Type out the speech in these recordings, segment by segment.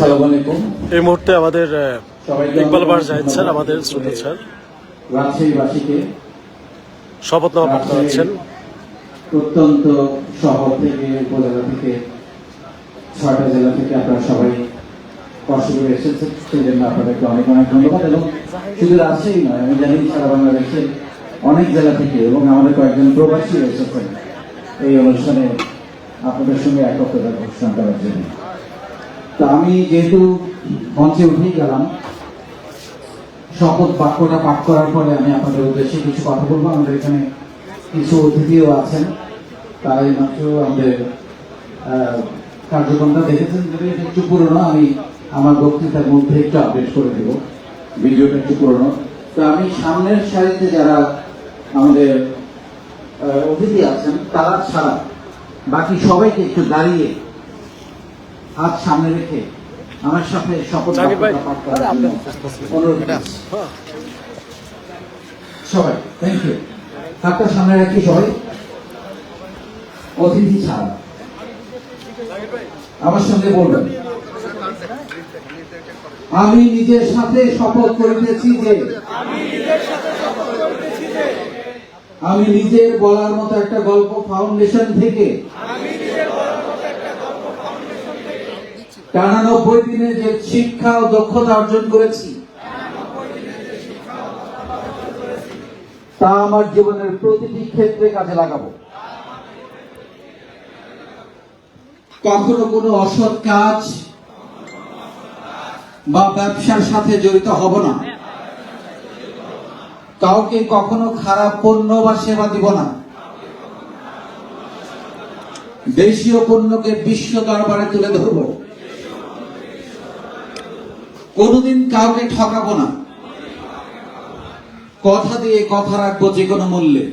আসসালামু আলাইকুম। এই মুহূর্তে আমাদের ইকবাল বার জাহিদ স্যার আমাদের শ্রোতা স্যার রাজশাহীবাসীকে শপথনামা পাঠ করাচ্ছেন। প্রত্যন্ত শহর থেকে, উপজেলা থেকে, 6টা জেলা থেকে আপনারা সবাই কষ্ট করে এসেছেন, সেই জন্য আপনাদেরকে অনেক অনেক ধন্যবাদ। এবং শুধু রাজশাহী নয়, আমি জানি সারা বাংলাদেশের অনেক জেলা থেকে এবং আমাদের কয়েকজন প্রবাসী এসেছেন এই অনুষ্ঠানে আপনাদের সঙ্গে একত্রতা ঘোষণা করার জন্য। তো আমি যেহেতু মঞ্চে উঠেই গেলাম, শপথ বাক্যটা পাঠ করার পরে আমি আপনাদের উদ্দেশ্যে কিছু কথা বলবো। আমাদের এখানে কিছু অতিথিও আছেন, তারা মাত্র আমাদের কার্যক্রমটা দেখেছেন, যদি একটু পুরোনো, আমি আমার বক্তৃতার মধ্যে একটু আপডেট করে দেব, ভিডিওটা একটু পুরোনো। তো আমি সামনের সারিতে যারা আমাদের অতিথি আছেন তারা ছাড়া বাকি সবাইকে একটু দাঁড়িয়ে হাত সামনে রেখে আমার সাথে শপথ পাঠ করার অনুরোধ। সবাই থ্যাংক ইউ। হাতটা সামনে রাখি সবাই, অতিথি ছাড়া। আমার সঙ্গে বলবেন, আমি নিজের সাথে শপথ করিতেছি যে আমি নিজের বলার মতো একটা গল্প ফাউন্ডেশন থেকে টানা 90 দিনে যে শিক্ষা ও দক্ষতা অর্জন করেছি তা আমার জীবনের প্রতিটি ক্ষেত্রে কাজে লাগাবো। কখনো কোনো অসৎ কাজ বা ব্যবসার সাথে জড়িত হব না, কাউকে কখনো খারাপ পণ্য বা সেবা দিব না, দেশীয় পণ্যকে বিশ্ব দরবারে তুলে ধরব, কোনোদিন কাউকে ঠকাবো না, কথা দিয়ে কথা রাখবো যে কোনো মূল্যে,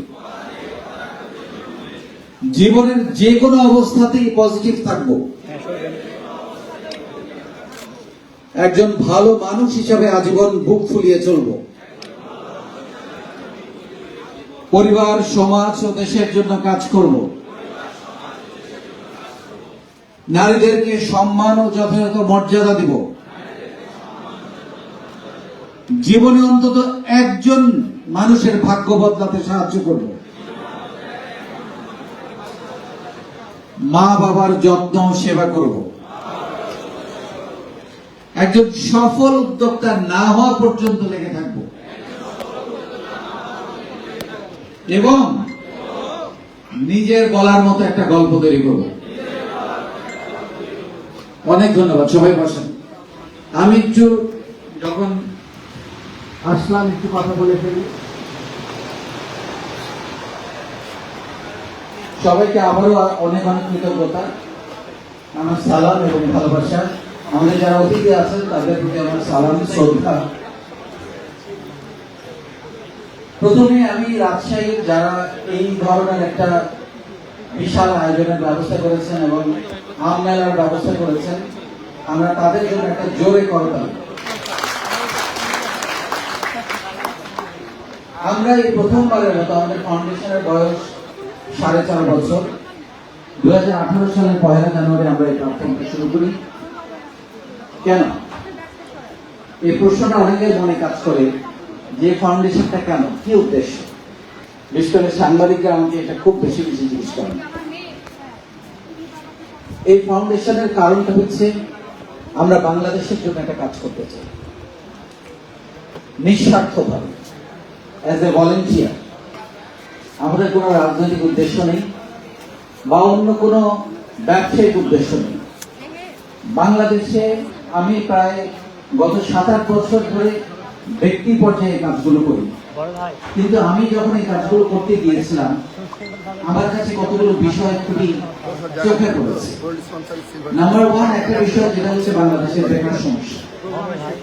জীবনের যে কোনো অবস্থাতেই পজিটিভ থাকবো, একজন ভালো মানুষ হিসাবে আজীবন বুক ফুলিয়ে চলবো, পরিবার, সমাজ ও দেশের জন্য কাজ করব, নারীদেরকে সম্মান ও যথাযথ মর্যাদা দিব, জীবনে অন্তত একজন মানুষের ভাগ্য বদলাতে সাহায্য করব, মা বাবার যত্ন ও সেবা করব, একজন সফল উদ্যোক্তা না হওয়া পর্যন্ত লেগে থাকব এবং নিজের বলার মতো একটা গল্প তৈরি করব। অনেক ধন্যবাদ, সবাই বসেন। আমি একটু যখন আসলাম একটু কথা বলে ফেলি। সবাইকে আবারও অনেক অনেক কৃতজ্ঞতা, আমার সালাম এবং ভালোবাসা। আমাদের যারা অতিথি আছেন তাদের প্রতি আমার সালাম, শ্রদ্ধা। প্রথমে আমি রাজশাহীর যারা এই ধরনের একটা বিশাল আয়োজনের ব্যবস্থা করেছেন এবং আম মেলার ব্যবস্থা করেছেন, আমরা তাদের জন্য একটা জোরে করতাম। আমরা এই প্রথমবারের মতো, আমাদের ফাউন্ডেশনের বয়স 4.5 বছর, 2018 সালের 1 জানুয়ারি আমরা এই প্ল্যাটফর্মটা শুরু করি। কেন এই প্রশ্নটা অনেকের মনে কাজ করে যে ফাউন্ডেশনটা কেন, কি উদ্দেশ্য? বিশেষ করে সাংবাদিকরা আমাকে এটা খুব বেশি বেশি জিজ্ঞেস করেন। এই ফাউন্ডেশনের কারণটা হচ্ছে আমরা বাংলাদেশের জন্য একটা কাজ করতে চাই, নিঃস্বার্থভাবে, অ্যাজ এ ভলেন্টিয়ার। আমাদের কোনো রাজনৈতিক উদ্দেশ্য নেই বা অন্য কোনো ব্যবসায়িক উদ্দেশ্য নেই। বাংলাদেশে আমি প্রায় গত 7-8 বছর ধরে ব্যক্তি পর্যায়ে কাজগুলো করি, কিন্তু আমি যখন এই কাজগুলো করতে গিয়েছিলাম আমার কাছে কতগুলো বিষয় খুবই চোখে পড়েছে। নাম্বার 1 একটা বিষয়, যেটা হচ্ছে বাংলাদেশের বেকার সমস্যা।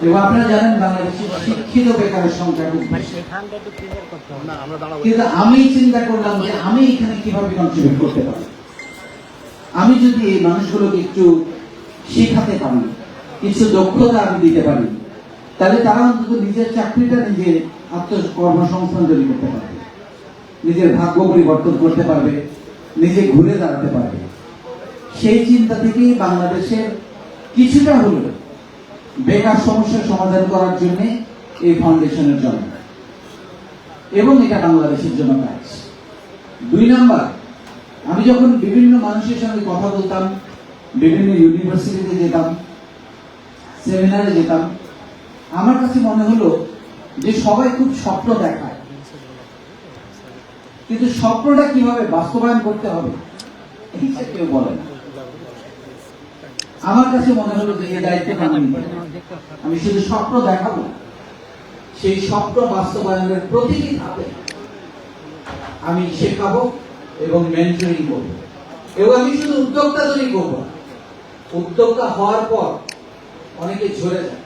এবং আপনারা জানেন বাংলাদেশের শিক্ষিত বেকারের সংখ্যা খুব বেশি, কিন্তু আমি চিন্তা করলাম যে আমি এখানে কিভাবে কন্ট্রিবিউট করতে পারি। আমি যদি এই মানুষগুলোকে একটু শেখাতে পারি, কিছু দক্ষতা আমি দিতে পারি, তাহলে তারা অন্তত নিজের চাকরিটা নিজে আত্মকর্মসংস্থান তৈরি করতে পারবে, নিজের ভাগ্য পরিবর্তন করতে পারবে, নিজে ঘুরে দাঁড়াতে পারবে। সেই চিন্তা থেকেই বাংলাদেশের কিছুটা হলেও বেকার সমস্যার সমাধান করার জন্য এই ফাউন্ডেশনের জন্য, এবং এটা বাংলাদেশের জন্য কাজ। 2 নাম্বার, আমি যখন বিভিন্ন মানুষের সঙ্গে কথা বলতাম, বিভিন্ন ইউনিভার্সিটিতে যেতাম, সেমিনারে যেতাম, আমার কাছে মনে হলো যে সবাই খুব স্বপ্ন দেখায়, কিন্তু স্বপ্নটা কিভাবে বাস্তবায়ন করতে হবে এইটা কেউ বলে না। আমার কাছে মনে হলো যে এই দায়িত্বটা আমি নিতে পারি। আমি শুধু স্বপ্ন দেখাবো, সেই স্বপ্ন বাস্তবায়নের প্রতিটি ধাপে আমি শেখাবো এবং মেন্টরিং করবো, এবং আমি শুধু উদ্যোক্তা তৈরি করবো না, উদ্যোক্তা হওয়ার পর অনেকে ঝরে যায়,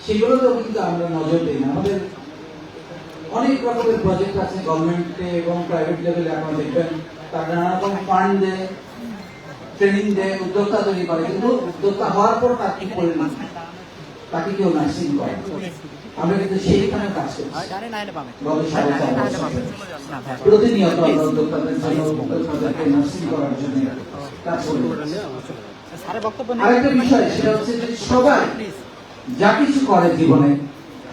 সেগুলোতেও কিন্তু আমরা নজর দিই না। আমাদের অনেক রকমের প্রজেক্ট আছে গভর্নমেন্টে এবং প্রাইভেট লেভেলে, আপনারা দেখবেন তারা নানা রকম ফান্ড দেয়, ট্রেনিং দেয়, উদ্যোক্তা তৈরি করে, কিন্তু উদ্যোক্তা হওয়ার পর তার কি পরিণাম, তাকে কেউ নার্সিং করে। আমরা কিন্তু সেইখানে কাজ করছি গত 4.5 বছর প্রতিনিয়ত আমরা উদ্যোক্তাদের জন্য, উদ্যোক্তাদেরকে নার্সিং করার জন্য কাজ করি। আরেকটা বিষয়, সেটা হচ্ছে যে সবাই যা কিছু করে জীবনে,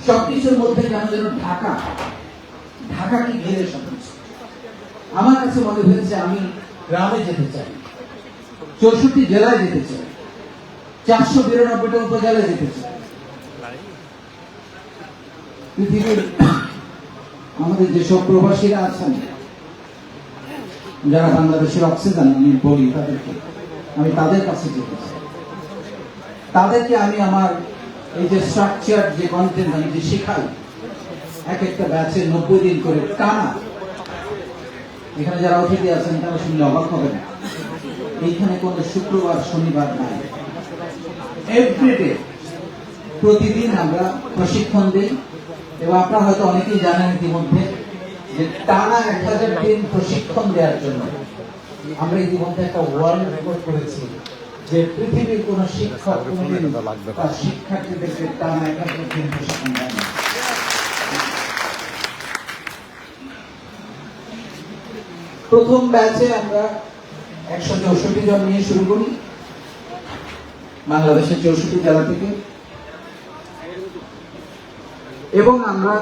সবকিছুর মধ্যে কেন যেন ঢাকাকে ঘিরে সবকিছু। আমার কাছে মনে হয়েছে আমি গ্রামে যেতে চাই, 64 জেলায় যেতে চাই, 492টা উপজেলায় যেতে চাই। পৃথিবীর আমাদের যেসব প্রবাসীরা আছেন, যারা বাংলাদেশের অক্সিজেন, আমি বলি তাদেরকে, আমি তাদের কাছে যেতে চাই। তাদেরকে আমি আমার এই যে স্ট্রাকচার, যে কন্টেন্ট আমি যে শেখাই, এক একটা ব্যাচে 90 দিন করে টানা, এখানে যারা অতিথি আছেন তারা শুনলে অবাক হবেন, এইখানে কোনো শুক্রবার শনিবার নাই, এভরিডে, প্রতিদিন আমরা প্রশিক্ষণ দিই। এবং আপনারা হয়তো অনেকেই জানেন ইতিমধ্যে যে টানা 1000 দিন প্রশিক্ষণ দেওয়ার জন্য আমরা ইতিমধ্যে একটা ওয়ার্ল্ড রেকর্ড করেছি, যে পৃথিবীর কোন শিক্ষক কোনদিন তার শিক্ষার্থীদেরকে টানা 1000 দিন প্রশিক্ষণ দেয় না। প্রথম ব্যাচে আমরা 164 জন নিয়ে শুরু করি বাংলাদেশের 64 জেলা থেকে, এবং আমরা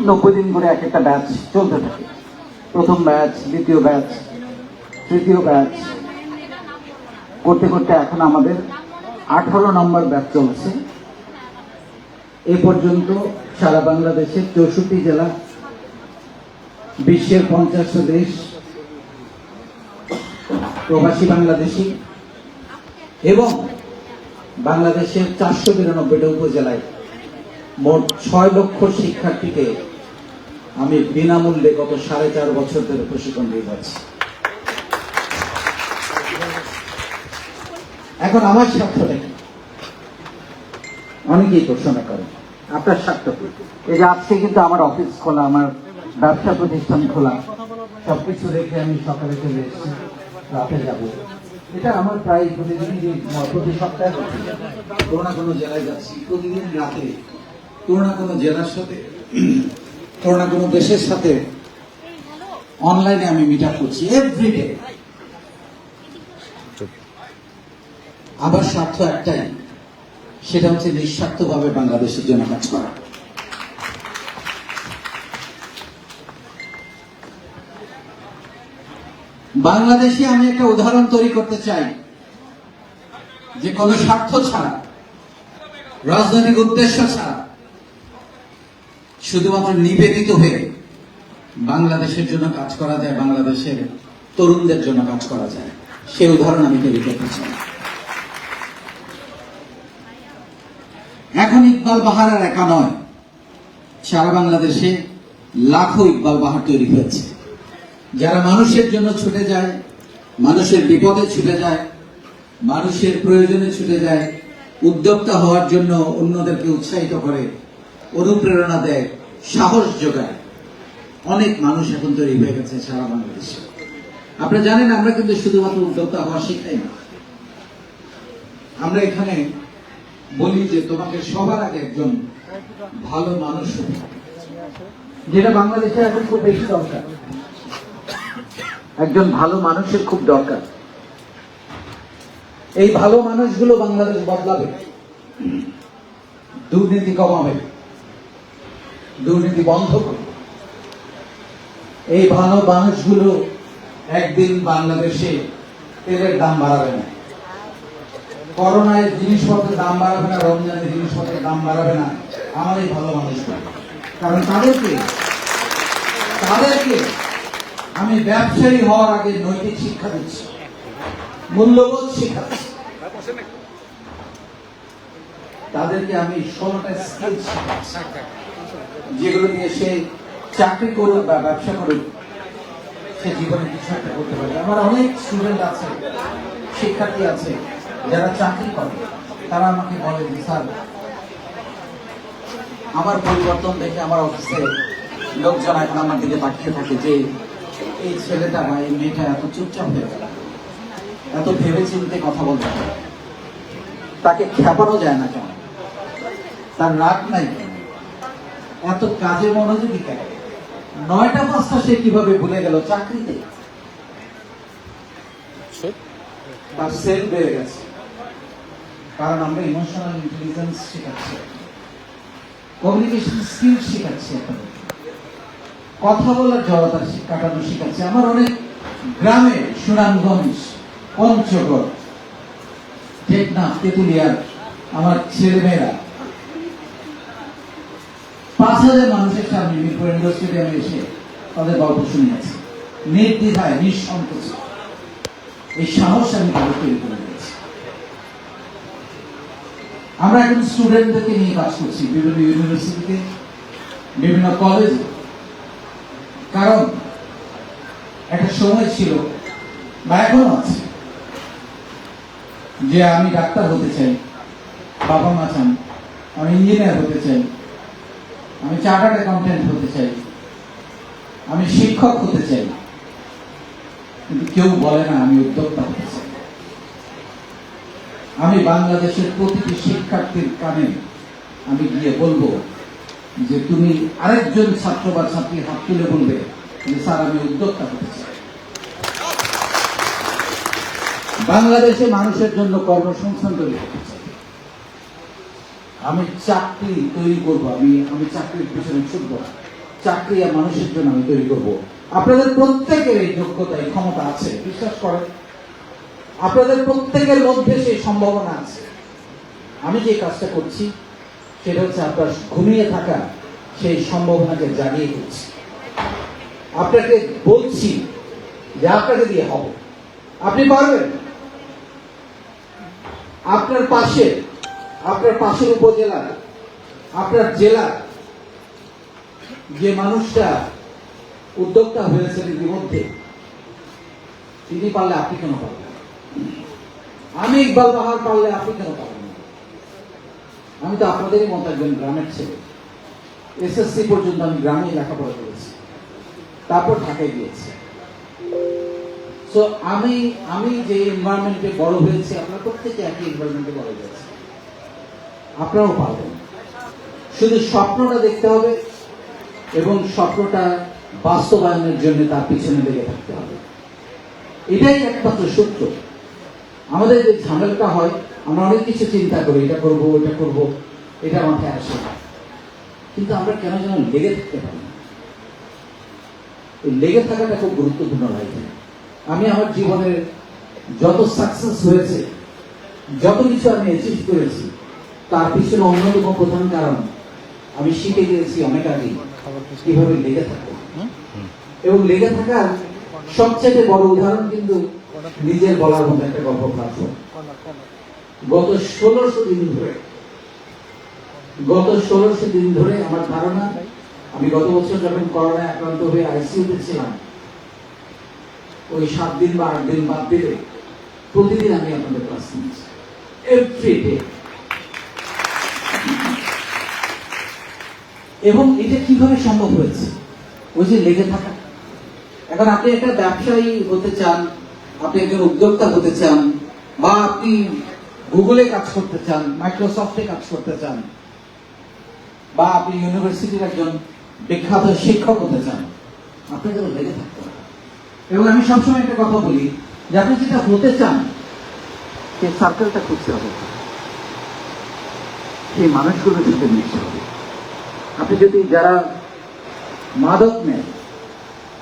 90 দিন করে এক একটা ব্যাচ চলতে থাকে। প্রথম ব্যাচ, দ্বিতীয় ব্যাচ, তৃতীয় ব্যাচ করতে করতে এখন আমাদের 18 নম্বর ব্যাচ চলছে। এ পর্যন্ত সারা বাংলাদেশের 64 জেলা, বিশ্বের 50 দেশ, প্রবাসী বাংলাদেশি এবং বাংলাদেশের 492টা উপজেলায় মোট 6 লক্ষ শিক্ষার্থীকে আমি বিনামূল্যে গত 4.5 বছর ধরে প্রশিক্ষণ দিয়ে যাচ্ছি। এখন আমার স্বার্থটা কি? অনেকেই প্রশ্ন করে আপনার স্বার্থ কি? এই যে আজকে কিন্তু আমার অফিস খোলা, আমার ব্যবসা প্রতিষ্ঠান খোলা, সবকিছু রেখে আমি সকালে চলে এসেছি, রাতে যাব। এটা আমার প্রায় প্রতিদিনই, প্রতি সপ্তাহে কোনো না কোনো জেলায় যাচ্ছি, প্রতিদিন রাতে কোনো না কোনো জেলার সাথে, কোনো না কোনো দেশের সাথে অনলাইনে আমি মিট আপ করছি এভরিডে। আমার স্বার্থ একটাই, সেটা হচ্ছে নিঃস্বার্থভাবে বাংলাদেশের জন্য কাজ করা। বাংলাদেশে আমি একটা উদাহরণ তৈরি করতে চাই, যে কোনো স্বার্থ ছাড়া, রাজনৈতিক উদ্দেশ্য ছাড়া, শুধুমাত্র নিবেদিত হয়ে বাংলাদেশের জন্য কাজ করা যায়, বাংলাদেশের তরুণদের জন্য কাজ করা যায়, সেই উদাহরণ আমি তৈরি করতে চাই। এখন ইকবাল বাহার আর একা নয়, সারা বাংলাদেশে লাখো ইকবাল বাহার তৈরি হয়েছে, যারা মানুষের জন্য ছুটে যায়, মানুষের বিপদে ছুটে যায়, মানুষের প্রয়োজনে ছুটে যায়, উদ্যোক্তা হওয়ার জন্য অন্যদেরকে উৎসাহিত করে, অনুপ্রেরণা দেয়, সাহস যোগায়। অনেক মানুষ এখন তৈরি হয়ে গেছে সারা বাংলাদেশে। আপনারা জানেন, আমরা কিন্তু শুধুমাত্র উদ্যোক্তা হওয়া শেখাই না, আমরা এখানে বলি যে তোমাকে সবার আগে একজন ভালো মানুষ হতে হবে, যেটা বাংলাদেশে এখন খুব বেশি দরকার। একজন ভালো মানুষের খুব দরকার। এই ভালো মানুষগুলো বাংলাদেশ বদলাবে। দুর্নীতি কমাবে, দুর্নীতি বন্ধ করবে। এই ভালো মানুষগুলো একদিন বাংলাদেশে তেলের দাম বাড়াবে না, করোনায় জিনিসপত্রের দাম বাড়াবে না, রমজানে জিনিসপত্রের দাম বাড়াবে না আমার এই ভালো মানুষগুলো। কারণ তাদেরকে আমি ব্যবসায়ী হওয়ার আগে নৈতিক শিক্ষা দিচ্ছি, মূল্যবোধ শিখাচ্ছি। তাদেরকে আমি 16টা স্কিল শিখাচ্ছি, যেগুলো দিয়ে সে চাকরি করুক বা ব্যবসা করুক, সে জীবনে কিছু একটা করতে পারবে। আমার অনেক স্টুডেন্ট আছে, শিক্ষার্থী আছে যারা চাকরি করে, তারা আমাকে বলে যে স্যার, আমার পরিবর্তন দেখে আমার অফিসে লোকজন এখন আমার দিকে তাকিয়ে থাকে যে এই ছেলেটা বা এই মেয়েটা এত চুপচাপ হয়ে গেল, এত ভেবে চিন্তে কথা বলতে হয়, তাকে খেপানো যায় না কেন, তার রাগ নাই কেন, এত কাজে মনোযোগী কেন, 9টা 5টা সে কিভাবে ভুলে গেল চাকরিতে। তার সেল বেড়ে গেছে, কারণ আমরা ইমোশনাল ইন্টেলিজেন্স শেখাচ্ছি, কমিউনিকেশন স্কিল শেখাচ্ছি, কথা বলার জড়তা কাটানো শেখাচ্ছি। আমার অনেক গ্রামে, সুনামগঞ্জ, পঞ্চগড়, টেকনাফ, তেতুলিয়ার আমার ছেলেমেয়েরা 5,000 মানুষের সামনে মিরপুর ইন্ডোর স্টেডিয়ামে এসে তাদের গল্প শুনিয়েছে, নির্দ্বিধায়, নিঃসংকোচে। এই সাহস আমি তাদের তৈরি করে দিয়েছি। আমরা এখন স্টুডেন্টদেরকে নিয়ে কাজ করছি বিভিন্ন ইউনিভার্সিটিতে, বিভিন্ন কলেজে। কারণ একটা সময় ছিল, বা এখনো আছে, যে আমি ডাক্তার হতে চাই, বাবা মা চান, আমি ইঞ্জিনিয়ার হতে চাই, আমি চার্টার্ড অ্যাকাউন্টেন্ট হতে চাই, আমি শিক্ষক হতে চাই, কিন্তু কেউ বলে না আমি উদ্যোক্তা হতে চাই। আমি বাংলাদেশের প্রতিটি শিক্ষার্থীর কানে আমি গিয়ে বলবো যে তুমি আরেকজন ছাত্র বা ছাত্রী হাত তুলে বলবে যে স্যার আমি উদ্যোক্তা হতে চাই। বাংলাদেশে মানুষের জন্য কর্মসংস্থান তৈরি করতে চাই, আমি চাকরি তৈরি করবো, আমি চাকরির পিছনে ছুটবো, চাকরি আর মানুষের জন্য আমি তৈরি করবো। আপনাদের প্রত্যেকের এই যোগ্যতা, এই ক্ষমতা আছে, বিশ্বাস করেন, আপনাদের প্রত্যেকের মধ্যে সেই সম্ভাবনা আছে। আমি যে কাজটা করছি সেটা হচ্ছে আপনার ঘুমিয়ে থাকা সেই সম্ভাবনাকে জাগিয়ে দিচ্ছি। আপনাকে বলছি যে আপনাকে দিয়ে হবে, আপনি পারবেন। আপনার পাশের উপজেলা, আপনার জেলা যে মানুষটা উদ্যোক্তা হয়েছেন ইতিমধ্যে, তিনি পারলে আপনি কেন পারবেন? আমি ইকবাল বাহার পারলে আপনি কেন পারবেন? আমি তো আপনাদেরই মতো একজন গ্রামের ছেলে, এসএসসি পর্যন্ত আমি গ্রামে লেখাপড়া করেছি, তারপর ঢাকায় গিয়েছি। সো আমি যে এনভায়রনমেন্টে বড় হয়েছি, আপনারা প্রত্যেকে একই এনভায়রনমেন্টে বড় হয়েছে, আপনারাও পারবেন। শুধু স্বপ্নটা দেখতে হবে এবং স্বপ্নটা বাস্তবায়নের জন্য তার পিছনে লেগে থাকতে হবে। এটাই একমাত্র সূত্র। আমাদের যে ঝামেলাটা হয়, আমরা অনেক কিছু চিন্তা করি, এটা করবো, ওটা করবো, এটা মাথায় আসে না, কিন্তু আমরা কেন যেন লেগে থাকতে পারি না। লেগে থাকাটা খুব গুরুত্বপূর্ণ লাগে। আমি আমার জীবনের যত সাকসেস হয়েছে, যত কিছু আমি অ্যাচিভ করেছি, তার পিছনে অন্যতম প্রধান কারণ আমি শিখে গিয়েছি অনেক আগে কিভাবে লেগে থাকবো। এবং লেগে থাকার সবচেয়ে বড় উদাহরণ কিন্তু নিজের বলার মতো একটা গল্প প্ল্যাটফর্ম। গত 1600 দিন ধরে আমার ধারণা, আমি গত বছর যখন করোনায় আক্রান্ত হয়ে আইসিইউতে ছিলাম, ওই 7 দিন বা 8 দিন বাদ দিলে প্রতিদিন আমি আপনাদের ক্লাস নিয়েছি, এভরিডে। এবং এটা কিভাবে সম্ভব হয়েছে? ওই যে লেগে থাকা। এখন আপনি একটা ব্যবসায়ী হতে চান, আপনি একজন উদ্যোক্তা হতে চান, বা আপনি গুগলে কাজ করতে চান, মাইক্রোসফটে কাজ করতে চান, বা আপনি ইউনিভার্সিটির একজন বিখ্যাত শিক্ষক হতে চান, আপনাকে লেগে থাকতে হবে। এবং আমি সবসময় একটা কথা বলি যে আপনি যেটা হতে চান সেই সার্কেলটা খুঁজতে হবে। সেই মানুষগুলোর সাথে মিশতে হবে। আপনি যদি যারা মাদক নেন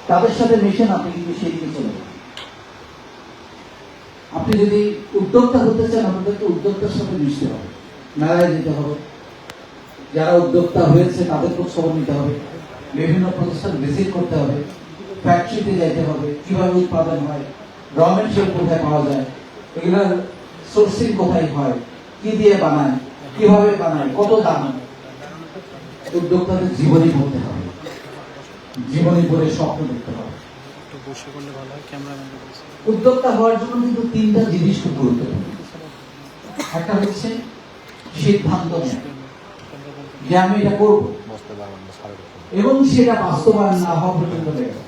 তাদের সাথে মিশেন, আপনি কিন্তু সেই দিকে চলে যাবেন। আপনি যদি উদ্যোক্তা হতে চান, আপনাদেরকে উদ্যোক্তার সাথে মিশতে হবে, মেলায় যেতে হবে, যারা উদ্যোক্তা হয়েছে তাদের খোঁজ খবর নিতে হবে, বিভিন্ন প্রতিষ্ঠান ভিজিট করতে হবে, ফ্যাক্টরিতে যেতে হবে, কিভাবে উৎপাদন হয়, র মেটেরিয়াল কোথায় পাওয়া যায়, এগুলোর সোর্সিং কোথায় হয়, কি দিয়ে বানায়, কিভাবে বানায়, কত দাম। উদ্যোক্তাদের জীবনী পড়তে হবে, জীবনী পড়ে স্বপ্ন দেখতে হবে। উদ্যোক্তা হওয়ার জন্য কিন্তু তিনটা জিনিস খুব গুরুত্বপূর্ণ। একটা হচ্ছে সিদ্ধান্ত নেওয়া যে আমি এটা করব, এবং সেটা বাস্তবায়ন না হওয়া পর্যন্ত লেগে।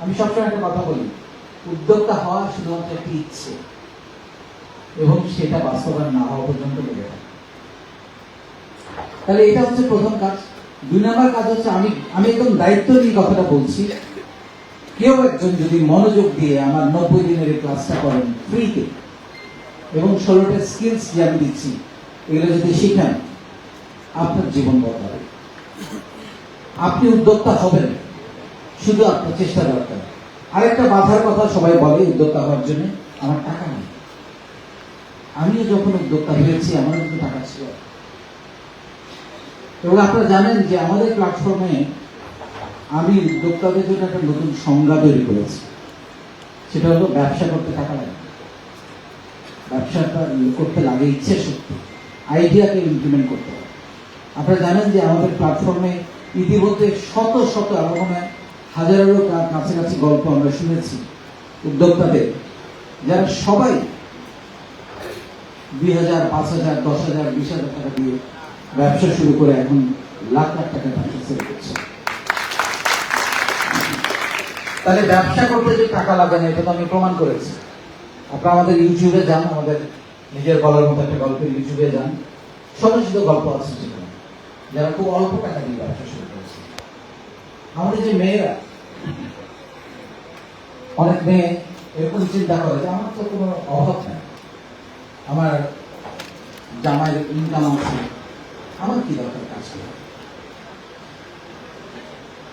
আমি সবসময় একটা কথা বলি, উদ্যোক্তা হওয়া শুধুমাত্র একটি ইচ্ছে, এবং সেটা বাস্তবায়ন না হওয়া পর্যন্ত লেগে থাকে। তাহলে এটা হচ্ছে প্রথম কাজ। 2 নম্বর কাজ হচ্ছে, আমি একদম দায়িত্ব নিয়ে কথাটা বলছি, কেউ একজন যদি মনোযোগ দিয়ে আমার 90 দিনের এই ক্লাসটা করেন ফ্রিতে, এবং 16টা স্কিলস যে আমি দিচ্ছি এগুলো যদি শিখেন, আপনার জীবন বদলাবে। আপনি উদ্যোক্তা হবেন, শুধু আপনার চেষ্টা দরকার। আরেকটা বাধার কথা সবাই বলে উদ্যোক্তা হওয়ার জন্য, আমার টাকা নেই। আমিও যখন উদ্যোক্তা হয়েছি আমার কিন্তু টাকা ছিল। এবং আপনারা জানেন যে আমাদের প্ল্যাটফর্মে আমি উদ্যোক্তাদের জন্য একটা নতুন সংজ্ঞা তৈরি করেছি। সেটা হলো ব্যবসা করতে টাকা লাগে, ব্যবসাটা করতে লাগে ইচ্ছে শক্তি, আইডিয়াকে ইমপ্লিমেন্ট করতে হবে। আপনারা জানেন যে আমাদের প্ল্যাটফর্মে ইতিমধ্যে শত শত, আমার মনে হয় হাজারেরও কাছাকাছি গল্প আমরা শুনেছি উদ্যোক্তাদের, যারা সবাই 2000, 5000, 10,000, 20,000 টাকা দিয়ে ব্যবসা শুরু করে এখন লাখ লাখ টাকা ব্যবসা সেল করছে। তাহলে ব্যবসা করতে যে টাকা লাগে না, এটা তো আমি প্রমাণ করেছি। আপনারা আমাদের ইউটিউবে যান, আমাদের নিজের বলার মতো একটা গল্পের ইউটিউবে যান, শত শত গল্প আছে সেখানে, যারা খুব অল্প টাকা দিয়ে ব্যবসা শুরু করেছে। আমাদের যে মেয়েরা, অনেক মেয়ে এরকম চিন্তা করে যে আমার তো কোনো অভাব নেই, আমার জামাই ইনকাম আছে, আমার কি দরকার কাজ করে।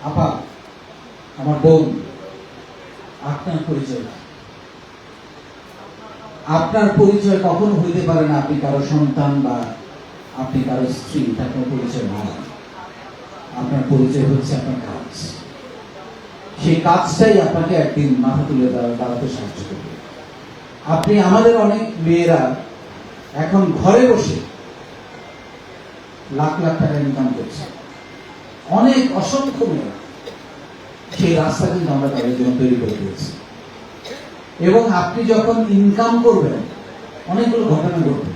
আপা, আমার বোন, আপনার পরিচয়, আপনার পরিচয় কখনো হইতে পারে না আপনি কারো সন্তান বা আপনি কারো স্ত্রী, তার কোনো পরিচয় নয়। আপনার পরিচয় হচ্ছে আপনার কাজ। সেই কাজটাই আপনাকে একদিন মাথা তুলে দাঁড়াতে সাহায্য করবে। আপনি, আমাদের অনেক মেয়েরা এখন ঘরে বসে লাখ লাখ টাকা ইনকাম করছে, অনেক অসংখ্য মেয়েরা। সেই রাস্তা কিন্তু আমরা তাদের জন্য তৈরি করে দিয়েছি। এবং আপনি যখন ইনকাম করবেন, অনেকগুলো ঘটনা ঘটবে,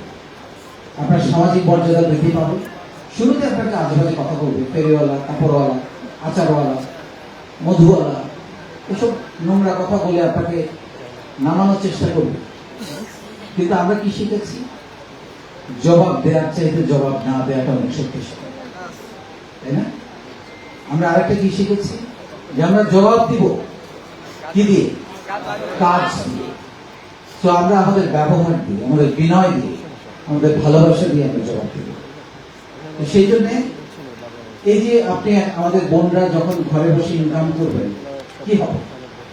আপনার সামাজিক মর্যাদা বৃদ্ধি পাবে। শুরুতে আপনাকে আজেবাজে কথা বলবে, ফেরিওয়ালা, কাপড়ওয়ালা, আচারওয়ালা, মধুওয়ালা, এসব নোংরা কথা বলে আপনাকে নামানোর চেষ্টা করবে। কিন্তু আমরা কি শিখেছি? জবাব দেওয়ার চাইতে জবাব না দেওয়াটা অনেক শক্তিশালী, তাই না? আমরা আরেকটা কি শিখেছি? যে আমরা জবাব দিব কি দিয়ে? কাজ দিয়ে। তো আমরা আমাদের ব্যবহার দিয়ে, আমাদের বিনয় দিয়ে, আমাদের ভালোবাসা দিয়ে আমরা জবাব দিব। সেই জন্য এই যে আপনি, আমাদের বোনরা যখন ঘরে বসে ইনকাম করবেন, কি হবে?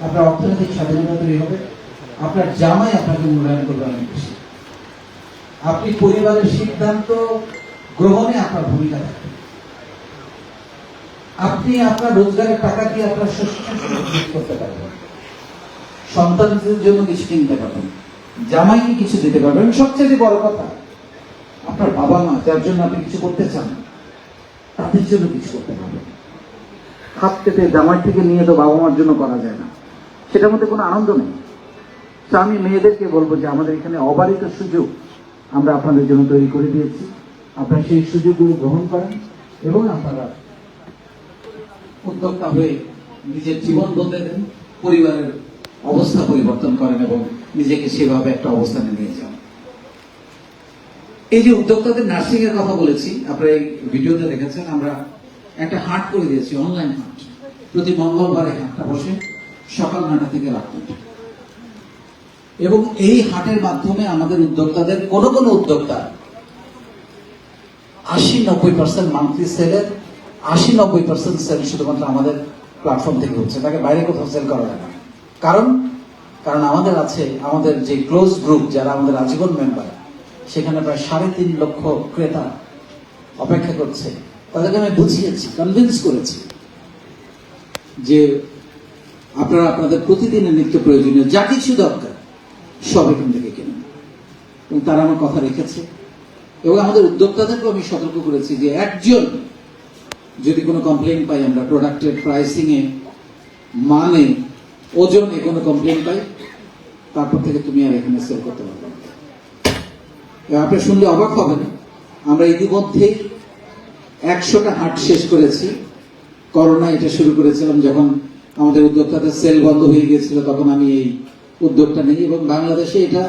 আপনার অর্থনৈতিক স্বাধীনতা তৈরি হবে, আপনার জামাই আপনাকে মূল্যায়ন করবে অনেক বেশি, আপনি পরিবারের সিদ্ধান্ত গ্রহণে আপনার ভূমিকা থাকবে, আপনি আপনার রোজগারের টাকা দিয়ে আপনার শস্য করতে পারবেন, সন্তানদের জন্য কিছু কিনতে পারবেন, জামাইকে কিছু দিতে পারবেন। সবচেয়ে বড় কথা, আপনার বাবা মা যার জন্য আপনি কিছু করতে চান, তাদের জন্য কিছু করতে পারবেন। হাত পেতে জামাই থেকে নিয়ে তো বাবা মার জন্য করা যায় না, সেটার মধ্যে কোনো আনন্দ নেই। তো আমি মেয়েদেরকে বলবো যে আমাদের এখানে অবারিত সুযোগ আমরা আপনাদের জন্য তৈরি করে দিয়েছি। আপনারা সেই সুযোগগুলো গ্রহণ করেন এবং আপনারা উদ্যোক্তা হয়ে নিজের জীবন বদলে দেন, পরিবারের অবস্থা পরিবর্তন করেন এবং নিজেকে সেভাবে একটা অবস্থানে নিয়ে যান। এই যে উদ্যোক্তাদের নার্সিং এর কথা বলেছি, আপনারা এই ভিডিওতে দেখেছেন, আমরা একটা হাট করে দিয়েছি, অনলাইন হাট। প্রতি মঙ্গলবারে হাটটা বসে সকাল 9টা থেকে রাত 9টা। এবং এই হাটের মাধ্যমে আমাদের উদ্যোক্তাদের, কোন উদ্যোক্তা 80-90% মান্থলি সেলের 80-90% সেল শুধুমাত্র আমাদের প্ল্যাটফর্ম থেকে হচ্ছে, তাকে বাইরে কোথাও সেল করা লাগে না। কারণ আমাদের আছে, আমাদের যে ক্লোজ গ্রুপ যারা আমাদের আজীবন মেম্বার, সেখানে প্রায় 3.5 লক্ষ ক্রেতা অপেক্ষা করছে। তাদেরকে আমি বুঝিয়েছি, কনভিন্স করেছি যে আপনারা আপনাদের প্রতিদিনের নিত্য প্রয়োজনীয় যা কিছু দরকার সব এখান থেকে কিনুন, এবং তারা আমার কথা রেখেছে। এবং আমাদের উদ্যোক্তাদেরকে আমি সতর্ক করেছি যে একজন যদি কোনো কমপ্লেন পাই, আমরা প্রোডাক্টের প্রাইসিং এ, মানে, ওজনে কোনো কমপ্লেন পাই, তারপর থেকে তুমি আর এখানে সেল করতে পারবে না। আপনি শুনলে অবাক হবেন, আমরা ইতিমধ্যেই 100টা হাট শেষ করেছি। করোনা এটা শুরু করেছিলাম যখন আমাদের উদ্যোক্তাদের সেল বন্ধ হয়ে গিয়েছিল, তখন আমি এই উদ্যোগটা নিই, এবং বাংলাদেশে এটা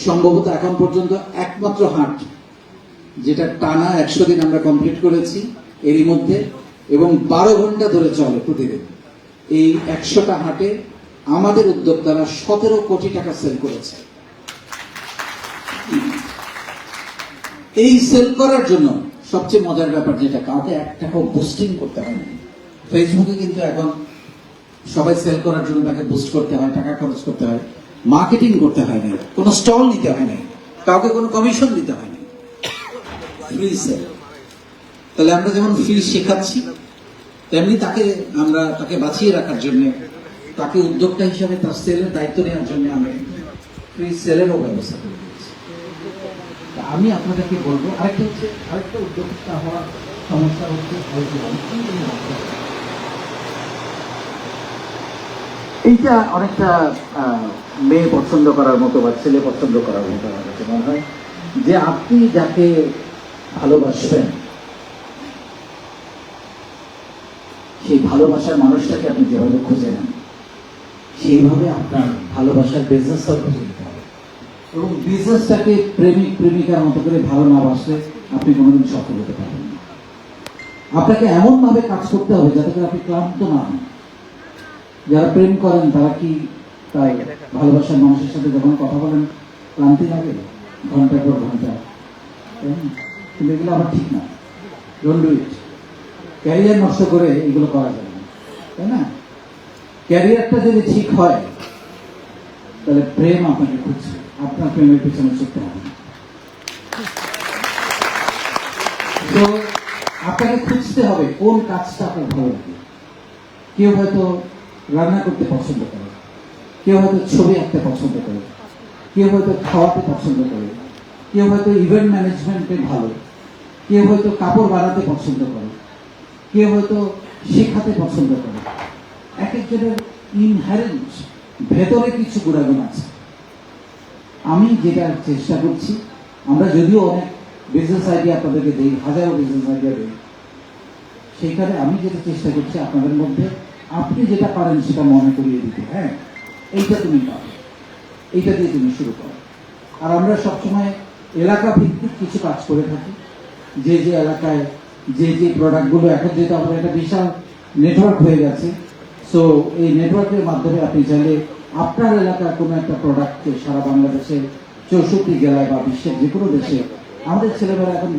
সম্ভবত এখন পর্যন্ত একমাত্র হাট যেটা টানা 100 দিন আমরা কমপ্লিট করেছি এরই মধ্যে, এবং 12 ঘন্টা ধরে চলে প্রতিদিন। এই 100টা হাটে আমাদের উদ্যোক্তারা 17 কোটি টাকা সেল করেছে। এই সেল করার জন্য সবচেয়ে মজার ব্যাপার যেটা, কাউকে 1 টাকাও বুস্টিং করতে হয় না। ফেসবুকে কিন্তু এখন সবাই সেল করার জন্য তাকে বুস্ট করতে হয়, টাকা খরচ করতে হয়, মার্কেটিং করতে হয় না, কোনো স্টল নিতে হয় না, কাউকে কোনো কমিশন দিতে হয় না, ফ্রি সেল। তাহলে আমরা যেমন ফ্রি শেখাচ্ছি, তেমনি তাকে বাঁচিয়ে রাখার জন্য, তাকে উদ্যোক্তা হিসাবে তার সেলের দায়িত্ব নেওয়ার জন্য আমি ফ্রি সেলেরও ব্যবস্থা করে দিয়েছি। আমি আপনাদেরকে বলবো, আরেকটা উদ্যোক্তা হওয়ার সমস্যা হচ্ছে এইটা অনেকটা মেয়ে পছন্দ করার মতো বা ছেলে পছন্দ করার মতো আমার কাছে মনে হয়, যে আপনি যাকে ভালোবাসবেন সেই ভালোবাসার মানুষটাকে আপনি যেভাবে খুঁজে নেন, সেইভাবে আপনার ভালোবাসার বিজনেসটাও খুঁজে নিতে হবে। এবং বিজনেসটাকে প্রেমিক প্রেমিকার মতো করে ভালো না বাসলে আপনি কোনোদিন সফল হতে পারবেন না। আপনাকে এমন ভাবে কাজ করতে হবে যাতে করে আপনি ক্লান্ত না হন। যারা প্রেম করেন তারা কি তাই ভালোবাসার মানুষের সাথে যখন কথা বলেন ক্লান্তি লাগে ঘন্টার পর ঘন্টা? কিন্তু এগুলো আবার ঠিক না। Don't do it. ক্যারিয়ার নষ্ট করে এগুলো করা যাবে না, তাই না? ক্যারিয়ারটা যদি ঠিক হয় তাহলে প্রেম আপনাকে খুঁজছে, আপনার প্রেমের পিছনে ছুটতে হবে। তো আপনাকে খুঁজতে হবে কোন কাজটা আপনার ভালো লাগে। কেউ হয়তো রান্না করতে পছন্দ করে, কেউ হয়তো ছবি আঁকতে পছন্দ করে, কেউ হয়তো খাওয়াতে পছন্দ করে, কেউ হয়তো ইভেন্ট ম্যানেজমেন্টে ভালো, কেউ হয়তো কাপড় বানাতে পছন্দ করে, কেউ হয়তো শেখাতে পছন্দ করে। এক একজনের ইনহারেন্ট ভেতরে কিছু গুণাগুণ আছে। আমি যেটা চেষ্টা করছি, আমরা যদিও অনেক বিজনেস আইডিয়া আপনাদেরকে দিই, হাজারো বিজনেস আইডিয়া দিই, সেইখানে আমি যেটা চেষ্টা করছি আপনাদের মধ্যে আপনি যেটা পারেন সেটা মনে করিয়ে দিতে। হ্যাঁ, এইটা তুমি পারো, এইটা দিয়ে তুমি শুরু করো। আর আমরা সবসময় এলাকা ভিত্তিক কিছু কাজ করে থাকি। যে যে এলাকায় যে যে প্রোডাক্টগুলো, এখন যেহেতু আমাদের একটা বিশাল নেটওয়ার্ক হয়ে গেছে, সো এই নেটওয়ার্কের মাধ্যমে আপনি চাইলে আপনার এলাকার কোনো একটা প্রোডাক্টকে সারা বাংলাদেশে 64 জেলায় বা বিশ্বের যে কোনো দেশে, আমাদের ছেলেমেয়েরা এখন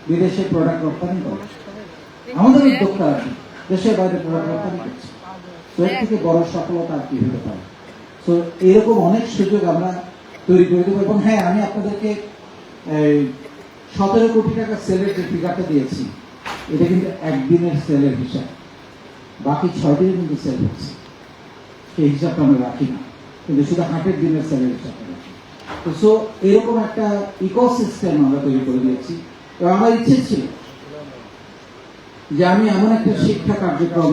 বিদেশে প্রোডাক্ট রপ্তানি করে, আমাদের উদ্যোক্তা দেশের বাইরে প্রোডাক্ট রপ্তানি করছে। তো এর থেকে বড় সফলতা আর কি হতে পারে? তো এরকম অনেক সুযোগ আমরা তৈরি করে দেবো। এবং হ্যাঁ, আমি আপনাদেরকে 17 কোটি টাকা সেলের যে ফিগারটা দিয়েছি, এটা কিন্তু একদিনের সেলের হিসাব, বাকি 6 দিনে কিন্তু সেল হচ্ছে, সেই হিসাবটা আমরা রাখি না, কিন্তু শুধু হাটের দিনের সেলের হিসাবটা রাখি। তো সো এরকম একটা ইকোসিস্টেম আমরা তৈরি করে দিয়েছি। এবং আমার ইচ্ছে ছিল যে আমি এমন একটা শিক্ষা কার্যক্রম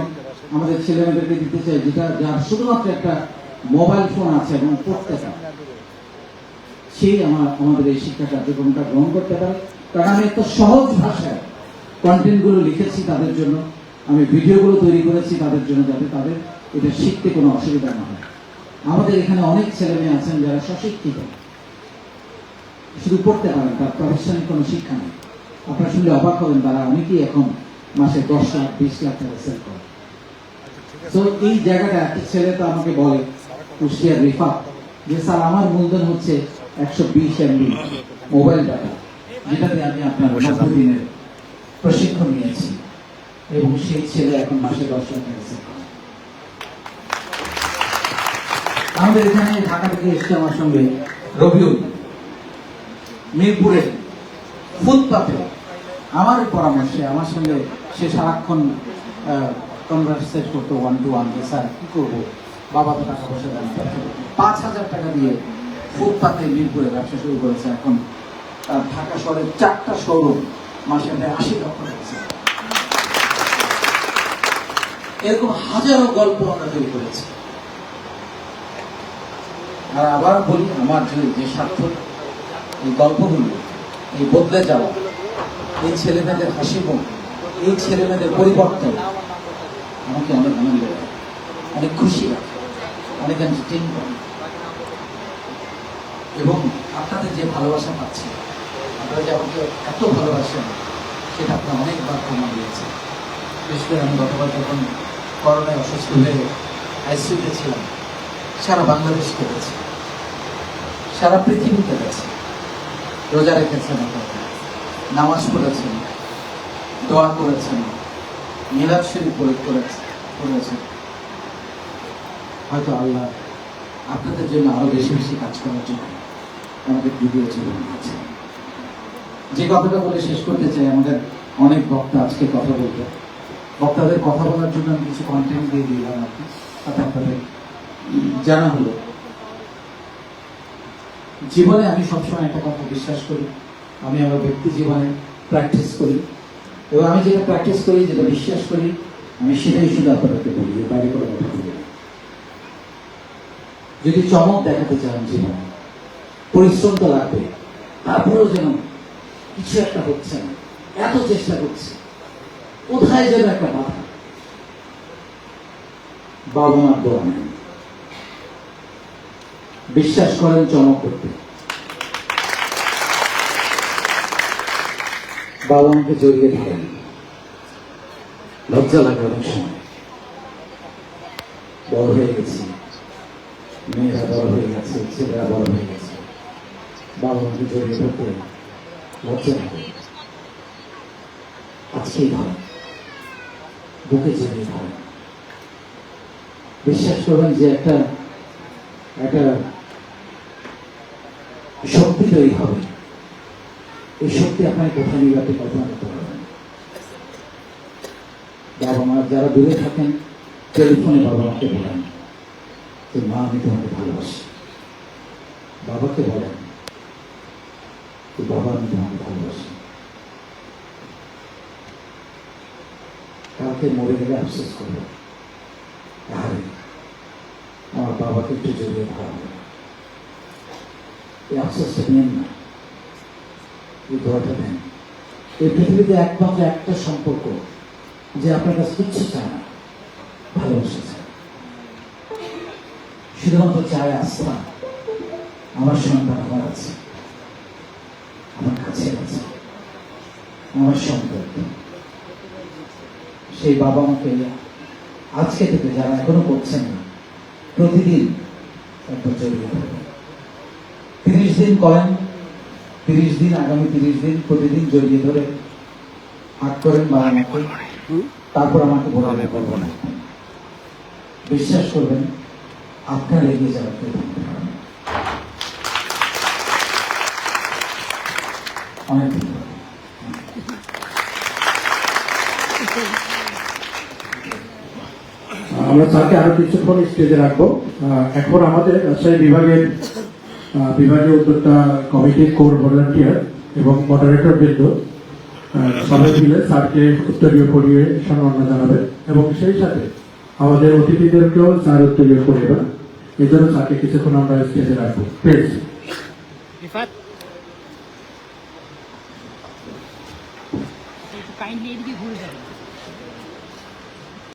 আমাদের ছেলেমেয়েদেরকে দিতে চাই, যেটা যার শুধুমাত্র একটা মোবাইল ফোন আছে এবং পড়তে পারে, সেই আমাদের এই শিক্ষা কার্যক্রমটা গ্রহণ করতে পারে। কারণ আমি একটা সহজ ভাষায় কন্টেন্টগুলো লিখেছি তাদের জন্য, আমি ভিডিওগুলো তৈরি করেছি তাদের জন্য, যাতে তাদের এটা শিখতে কোনো অসুবিধা না হয়। আমাদের এখানে অনেক ছেলে মেয়ে আছেন যারা স্বশিক্ষিত, শুধু পড়তে পারেন, তার প্রফেশনাল কোনো শিক্ষা নেই। আপনারা শুনলে অবাক হবেন, তারা অনেকেই এখন মাসে 10 লাখ 20 লাখ টাকা সেল করে। তো এই জায়গাটা একটা ছেলে তো আমাকে বলে, কুষ্টিয়ার রিফা, যে স্যার আমার মূলধন হচ্ছে 120 MB মোবাইল ডাটা, যেটাতে আমি আপনার 90 দিনের প্রশিক্ষণ নিয়েছি এবং সেই ছেলে এখন মাসে 10 লাখ টাকা। আমাদের এখানে ঢাকা থেকে এসছে আমার সঙ্গে রবিউল, মিরপুরে ফুটপাতে আমার পরামর্শে আমার সঙ্গে সে সারাক্ষণ কনভারসেট করতো 1 to 1 যে স্যার কি করবো, বাবা তো টাকা পয়সা দেন, 5,000 টাকা দিয়ে ফুটপাতে মিরপুরে ব্যবসা শুরু করেছে। এখন ঢাকা শহরের 4টা শোরুম, মাসে 80 লক্ষ টাকা। এরকম হাজারো গল্প আমরা তৈরি করেছি। আর আবার বলি, আমার যে স্বার্থ, এই গল্পগুলো, এই বদলে যাওয়া, এই ছেলেমেয়েদের হাসি মুখ, এই ছেলেমেয়েদের পরিবর্তন আমাকে অনেক আনন্দ দেয়, অনেক খুশি রাখে, অনেক এন্টারটেইন করে। এবং আপনাদের যে ভালোবাসা পাচ্ছি, আপনারা যে আমাকে এত ভালোবাসেন, সেটা আপনারা অনেকবার প্রমাণ দিয়েছেন। বিশেষ করে আমি গতবার যখন করোনায় অসুস্থ হয়ে আইসিইউতে ছিলাম, সারা বাংলাদেশ কেটেছে, সারা পৃথিবী কেটেছে। রোজা রেখেছেন আপনারা, নামাজ পড়েছেন, দোয়া করেছেন, মিলাদ শরীফ করেছেন। হয়তো আল্লাহ আপনাদের জন্য আরো বেশি বেশি কাজ করার জন্য আমাদের দ্বিতীয় জীবন দিয়েছে। যে কথাটা বলে শেষ করতে চাই, আমাদের অনেক বক্তা আজকে কথা বলবে, বক্তাদের কথা বলার জন্য আমি কিছু কন্টেন্ট দিয়ে দিলাম আর কি, তাতে আপনাদের জানা হলো। জীবনে আমি সবসময় একটা কথা বিশ্বাস করি, আমি আমার ব্যক্তি জীবনে প্র্যাকটিস করি, এবং আমি যেটা প্র্যাকটিস করি, যেটা বিশ্বাস করি, আমি সেটাই শুধু আপনাদেরকে বলি, বাইরে করে কথা বলি। যদি চমক দেখাতে চান জীবনে, পরিশ্রম তো লাগবে, তারপরেও যেন কিছু একটা হচ্ছে না, এত চেষ্টা করছি, কোথায় যেন একটা বাধা, বাবা মার দোয়া নেই, বিশ্বাস করেন চমক করতে। বাবা মাকে জড়িয়ে ধরেন, লজ্জা লাগে অনেক সময়। বড় হয়ে গেছি, মেয়েরা বড় হয়ে গেছে, ছেলেরা বড় হয়ে গেছে, বাবা মাকে জড়িয়ে ধরতে লজ্জা লাগে। আজকেই ধরেন, বুকে জড়িয়ে ধরেন। বিশ্বাস করবেন যে একটা শক্তি তৈরি হবে। এই শক্তি আপনার কোথায় নিয়ে যাতে কল্পনা করতে পারবেন। বাবা মা যারা দূরে থাকেন, টেলিফোনে বাবা মাকে বলেন যে মা আমি তোমাকে ভালোবাসি। বাবাকে বলেন যে বাবা আমি তোমাকে ভালোবাসি। কালকে মরে গেলে আফসোস করবো, আরে আমার বাবাকে একটু জড়িয়ে ধরা হবে। এই আফসোসটা নেন না, এই দোয়াটা দেন। এই পৃথিবীতে একমাত্র একটা সম্পর্ক যে আপনার কাছে কিচ্ছু চায় না, ভালোবাসা চায়। শুধুমাত্র চায় আস্থা, আমার সন্তান আমার আছে, আমার কাছে আছে, আমার সম্পর্ক। সেই বাবা মাকে আজকে থেকে যারা এখনো করছেন না, প্রতিদিন একবার জড়িয়ে ধরবেন। 30 দিন করেন, 30 দিন, আগামী 30 দিন প্রতিদিন জড়িয়ে ধরে হাত করেন বাবা মাকে, তারপর আমাকে বলে বলবো না। বিশ্বাস করবেন আপনার এগিয়ে যাওয়ার কেউ থাকতে পারেন। অনেক ধন্যবাদ। আমরা স্যারকে আরো কিছুক্ষণ স্টেজে রাখবো। এখন আমাদের রাজশাহী বিভাগীয় উদ্যোক্তা কমিটির কোর ভলান্টিয়ার এবং মডারেটর বৃন্দ সবাই মিলে স্যারকে উত্তরীয় পড়িয়ে সম্মাননা জানাবে, এবং সেই সাথে আমাদের অতিথিদেরকেও স্যার উত্তরীয় পড়িয়ে এই জন্য স্যারকে কিছুক্ষণ আমরা স্টেজে রাখবো। প্লিজ। কাইন্ডলি এদিকে